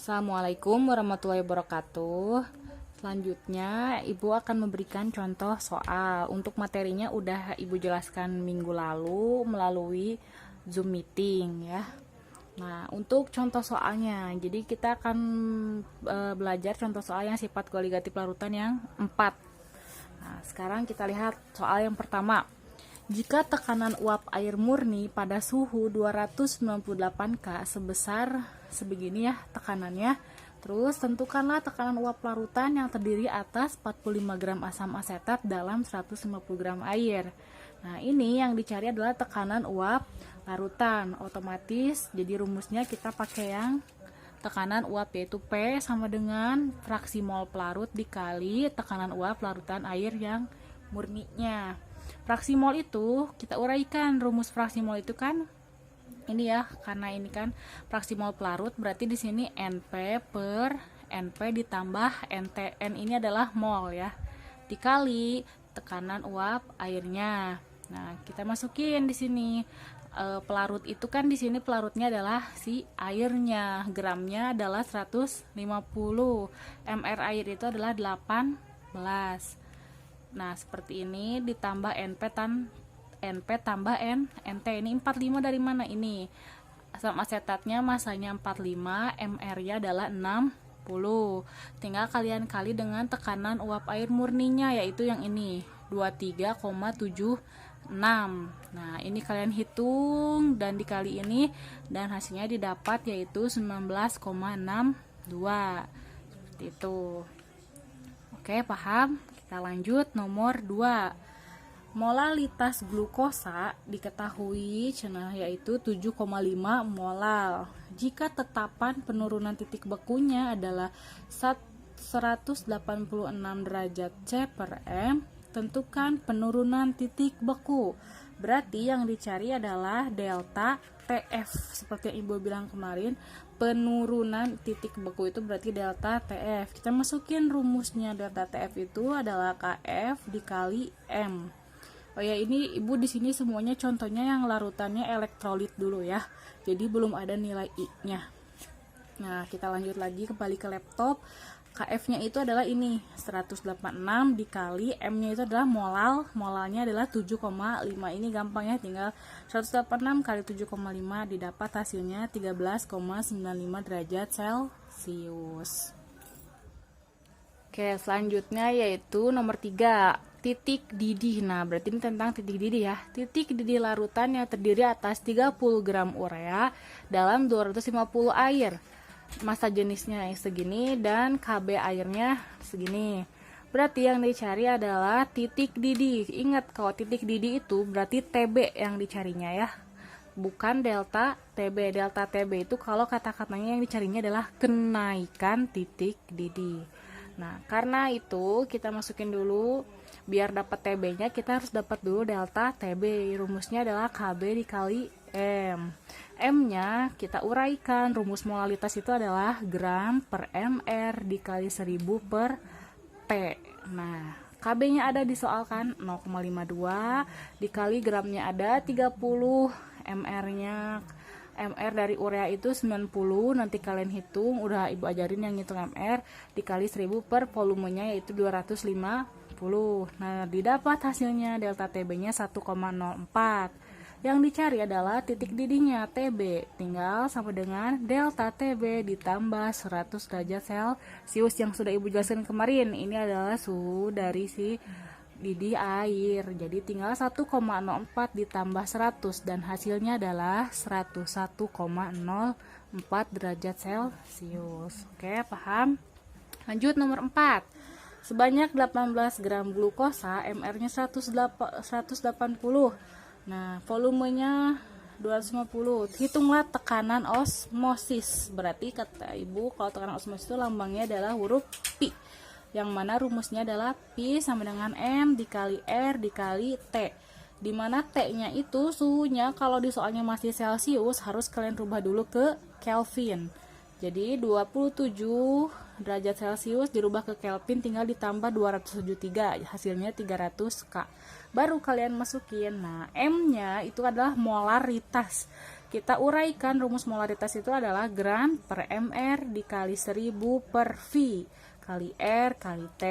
Assalamualaikum warahmatullahi wabarakatuh. Selanjutnya, Ibu akan memberikan contoh soal. Untuk materinya udah Ibu jelaskan minggu lalu melalui Zoom meeting ya. Nah, untuk contoh soalnya, jadi kita akan belajar contoh soal yang sifat koligatif larutan yang 4. Nah, sekarang kita lihat soal yang pertama. Jika tekanan uap air murni pada suhu 298 K sebesar sebegini ya tekanannya. Terus tentukanlah tekanan uap larutan yang terdiri atas 45 gram asam asetat dalam 150 gram air. Nah, ini yang dicari adalah tekanan uap larutan. Otomatis jadi rumusnya kita pakai yang tekanan uap, yaitu P sama dengan fraksi mol pelarut dikali tekanan uap larutan air yang murninya. Fraksi mol itu kita uraikan. Rumus fraksi mol itu kan ini ya, karena ini kan fraksi mol pelarut, berarti di sini NP per NP ditambah NT. N ini adalah mol ya, dikali tekanan uap airnya. Nah, kita masukin di sini pelarut itu kan di sini pelarutnya adalah si airnya, gramnya adalah 150, mR air itu adalah 18. Nah, seperti ini ditambah NP tambah NT. Ini 45 dari mana ini? Asam asetatnya masanya 45, mR-nya adalah 60. Tinggal kalian kali dengan tekanan uap air murninya, yaitu yang ini, 23,76. Nah, ini kalian hitung dan dikali ini dan hasilnya didapat yaitu 19,62. Seperti itu. Oke, paham? Kita lanjut nomor 2. Molalitas glukosa diketahui yaitu 7,5 molal. Jika tetapan penurunan titik bekunya adalah 186 derajat C per M, tentukan penurunan titik beku. Berarti yang dicari adalah delta TF. Seperti yang Ibu bilang kemarin, penurunan titik beku itu berarti delta TF. Kita masukin rumusnya. Delta TF itu adalah KF dikali M. Oh ya, ini Ibu di sini semuanya contohnya yang larutannya elektrolit dulu ya. Jadi belum ada nilai I-nya. Nah, kita lanjut lagi kembali ke laptop. KF-nya itu adalah ini 186 dikali M-nya itu adalah molal. Molalnya adalah 7,5. Ini gampang ya, tinggal 186 kali 7,5 didapat hasilnya 13,95 derajat Celcius. Oke, selanjutnya yaitu nomor 3, titik didih. Nah, berarti ini tentang titik didih ya. Titik didih larutan yang terdiri atas 30 gram urea dalam 250 air. Massa jenisnya yang segini dan KB airnya segini. Berarti yang dicari adalah titik didih. Ingat, kalau titik didih itu berarti TB yang dicarinya ya, bukan delta TB. Delta TB itu kalau kata-katanya yang dicarinya adalah kenaikan titik didih. Nah, karena itu kita masukin dulu, biar dapat TB-nya kita harus dapat dulu delta TB. Rumusnya adalah KB dikali M. M-nya kita uraikan. Rumus molalitas itu adalah gram per mR dikali 1000 per P. Nah, KB-nya ada di soal kan, 0,52 dikali gramnya ada 30, mR-nya MR dari urea itu 90, nanti kalian hitung, udah Ibu ajarin yang ngitung MR, dikali 1000 per volumenya yaitu 250. Nah, didapat hasilnya delta TB-nya 1,04. Yang dicari adalah titik didihnya TB, tinggal sama dengan delta TB ditambah 100 derajat Celcius yang sudah Ibu jelaskan kemarin. Ini adalah suhu dari si didih air, jadi tinggal 1,04 ditambah 100 dan hasilnya adalah 101,04 derajat Celcius. Oke, paham? Lanjut nomor 4. Sebanyak 18 gram glukosa, mR-nya 180. Nah, volumenya 250. Hitunglah tekanan osmosis. Berarti kata Ibu, kalau tekanan osmosis itu lambangnya adalah huruf Pi, yang mana rumusnya adalah Pi sama dengan M dikali R dikali T, dimana T-nya itu suhunya kalau di soalnya masih Celcius harus kalian rubah dulu ke Kelvin. Jadi 27 derajat Celcius dirubah ke Kelvin tinggal ditambah 273, hasilnya 300 K. Baru kalian masukin. Nah, M-nya itu adalah molaritas. Kita uraikan rumus molaritas itu adalah gram per mr dikali 1000 per V kali R kali T.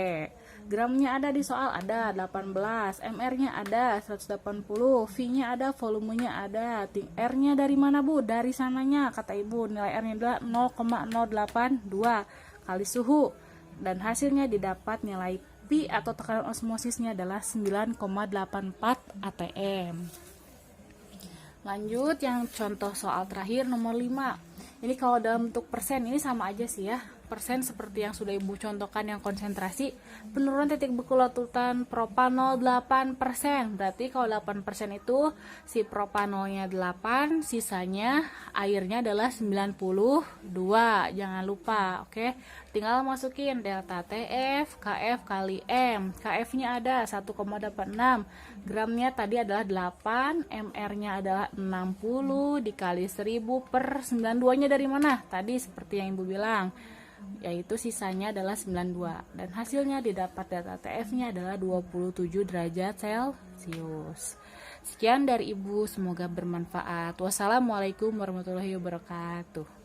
Gramnya ada di soal, ada 18, mr-nya ada 180, V-nya ada, volumenya ada. R-nya dari mana Bu? Dari sananya, kata Ibu. Nilai R-nya adalah 0,082 kali suhu. Dan hasilnya didapat nilai Pi atau tekanan osmosisnya adalah 9,84 atm. Lanjut yang contoh soal terakhir nomor 5. Ini kalau dalam bentuk persen ini sama aja sih ya. Persen seperti yang sudah Ibu contohkan yang konsentrasi. Penurunan titik beku larutan propanol 8%. Berarti kalau 8% itu si propanolnya 8, sisanya airnya adalah 92. Jangan lupa, oke. Tinggal masukin delta TF, KF kali M. KF-nya ada 1,86. Gramnya tadi adalah 8, MR-nya adalah 60 dikali 1000 per 92-nya dari mana? Tadi seperti yang Ibu bilang, yaitu sisanya adalah 92, dan hasilnya didapat delta TF-nya adalah 27 derajat Celcius. Sekian dari Ibu, semoga bermanfaat. Wassalamualaikum warahmatullahi wabarakatuh.